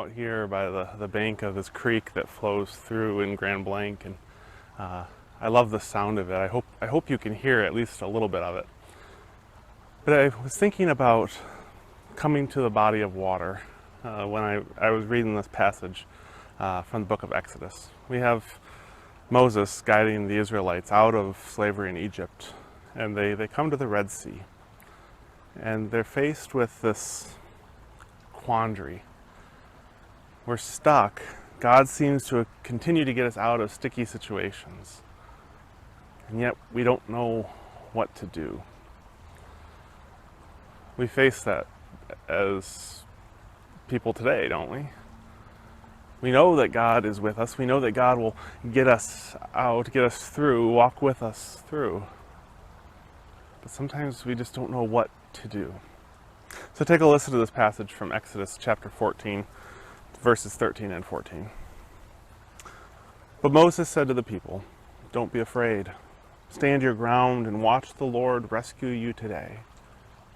out here by the bank of this creek that flows through in Grand Blanc, and I love the sound of it. I hope you can hear at least a little bit of it. But I was thinking about coming to the body of water when I was reading this passage from the book of Exodus. We have Moses guiding the Israelites out of slavery in Egypt, and they come to the Red Sea, and they're faced with this quandary. We're stuck. God seems to continue to get us out of sticky situations, and yet we don't know what to do. We face that as people today, don't we? We know that God is with us. We know that God will get us out, get us through, walk with us through. But sometimes we just don't know what to do. So take a listen to this passage from Exodus chapter 14, verses 13 and 14. But Moses said to the people, "Don't be afraid. Stand your ground and watch the Lord rescue you today.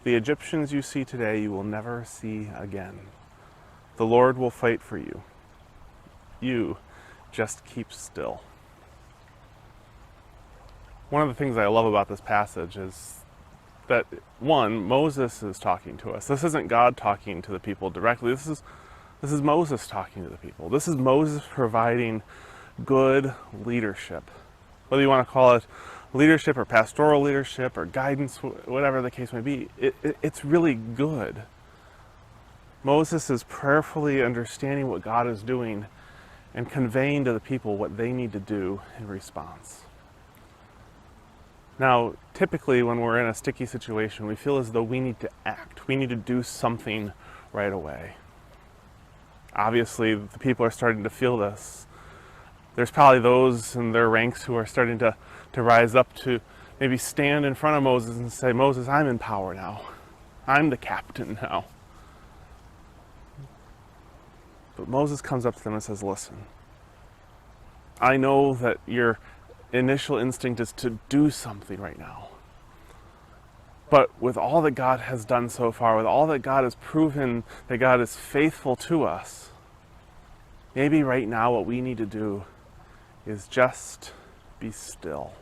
The Egyptians you see today you will never see again. The Lord will fight for you. You just keep still." One of the things I love about this passage is that, one, Moses is talking to us. This isn't God talking to the people directly. This is Moses talking to the people. This is Moses providing good leadership. Whether you want to call it leadership or pastoral leadership or guidance, whatever the case may be, it's really good. Moses is prayerfully understanding what God is doing and conveying to the people what they need to do in response. Now, typically when we're in a sticky situation, we feel as though we need to act. We need to do something right away. Obviously, the people are starting to feel this. There's probably those in their ranks who are starting to rise up to maybe stand in front of Moses and say, "Moses, I'm in power now. I'm the captain now." But Moses comes up to them and says, "Listen, I know that your initial instinct is to do something right now. But with all that God has done so far, with all that God has proven that God is faithful to us, maybe right now what we need to do is just be still.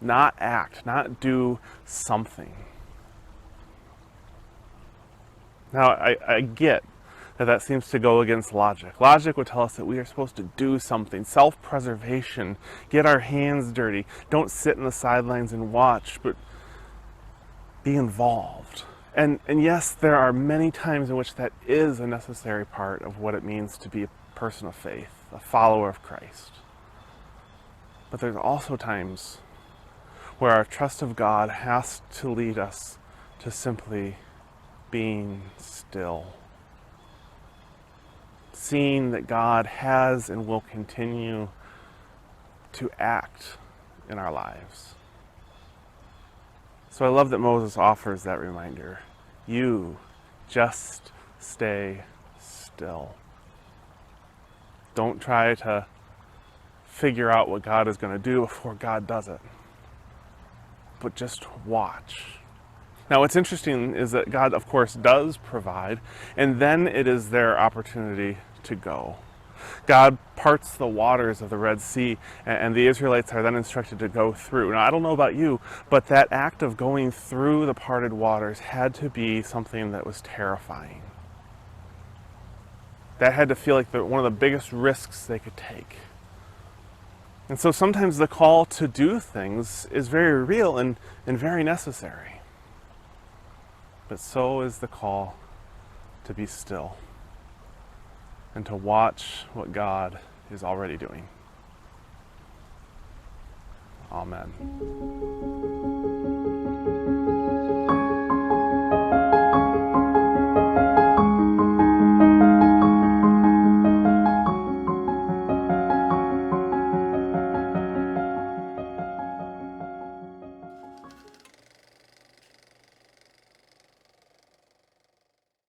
Not act, not do something." Now, I get that seems to go against logic. Logic would tell us that we are supposed to do something, self-preservation, get our hands dirty, don't sit in the sidelines and watch, but be involved. And yes, there are many times in which that is a necessary part of what it means to be a person of faith, a follower of Christ. But there's also times where our trust of God has to lead us to simply being still. Seeing that God has and will continue to act in our lives. So I love that Moses offers that reminder. You just stay still. Don't try to figure out what God is going to do before God does it. But just watch. Now, what's interesting is that God, of course, does provide, and then it is their opportunity to go. God parts the waters of the Red Sea, and the Israelites are then instructed to go through. Now, I don't know about you, but that act of going through the parted waters had to be something that was terrifying. That had to feel like one of the biggest risks they could take. And so sometimes the call to do things is very real and very necessary. But so is the call to be still and to watch what God is already doing. Amen.